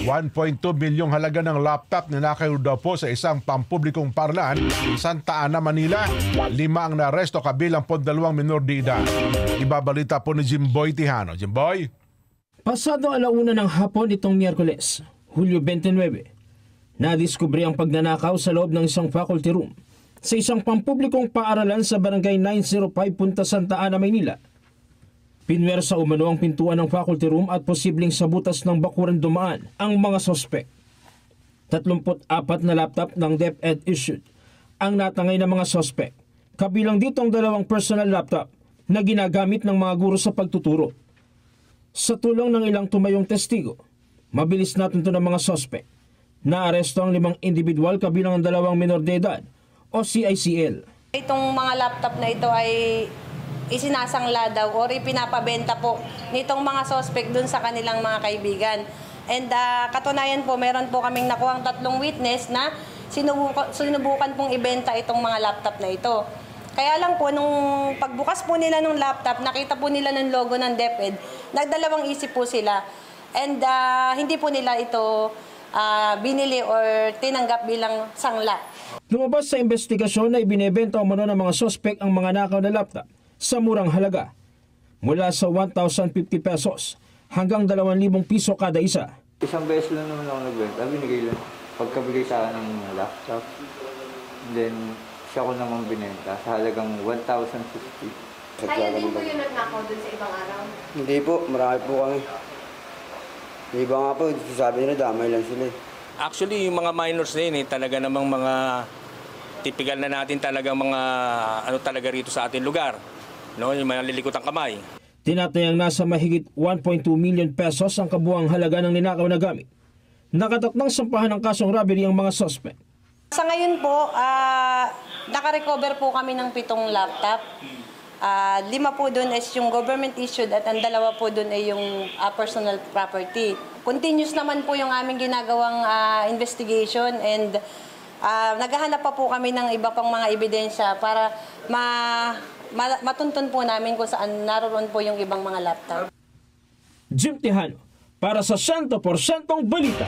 1.2 milyong halaga ng laptop na nakaw daw po sa isang pampublikong parlaan sa Santa Ana, Manila. 5 ang naresto kabilang po 2 minor de edad. Ibabalita po ni Jimboy Tijano. Jimboy? Pasado 1:00 ng hapon itong Miyerkules, Hulyo 29, nadiskubre ang pagnanakaw sa loob ng isang faculty room sa isang pampublikong paaralan sa Barangay 905, Punta Santa Ana, Maynila. Pinwersa umano ang pintuan ng faculty room at posibleng sa butas ng bakuran dumaan ang mga sospek. 34 na laptop ng DepEd issued ang natangay ng mga sospek. Kabilang dito ang 2 personal laptop na ginagamit ng mga guro sa pagtuturo. Sa tulong ng ilang tumayong testigo, mabilis natunto ng mga sospek. Naaresto ang 5 individual kabilang ang 2 minor de edad o CICL. Itong mga laptop na ito ay isinasangla daw or ipinapabenta po nitong mga suspect dun sa kanilang mga kaibigan. And katunayan po, meron po kaming nakuhang 3 witness na sinubukan pong ibenta itong mga laptop na ito. Kaya lang po, nung pagbukas po nila ng laptop, nakita po nila ng logo ng DepEd, nagdalawang isip po sila. And hindi po nila ito binili or tinanggap bilang sangla. Lumabas sa investigasyon na ibinebenta umano ng mga suspect ang mga nakaw na laptop sa murang halaga, mula sa 1,050 pesos hanggang 2,000 piso kada isa. Isang beses lang naman ako nagbenta, binigay lang. Pagkabigay sa akin ng laptop, then siya ko naman binenta sa halagang 1,050. Kaya din po yung nagnakaw dun sa ibang araw? Hindi po, marami po kami. Yung iba nga po, sabi nila damay lang sila. Actually, yung mga minors na yun, talaga namang mga typical na natin talaga mga talaga rito sa ating lugar. No, yung mga lilikot ang kamay. Tinatayang nasa mahigit 1.2 million pesos ang kabuang halaga ng ninakaw na gamit. Nakatakdang sampahan ng kasong robbery ang mga suspect. Sa ngayon po, nakarecover po kami ng 7 laptop. 5 po doon is yung government issued at ang 2 po doon ay yung personal property. Continuous naman po yung aming ginagawang investigation and naghahanap pa po kami ng iba pang mga ebidensya para matuntun po namin kung saan naroon po yung ibang mga laptop. Jim Tijano, para sa 100% Balita.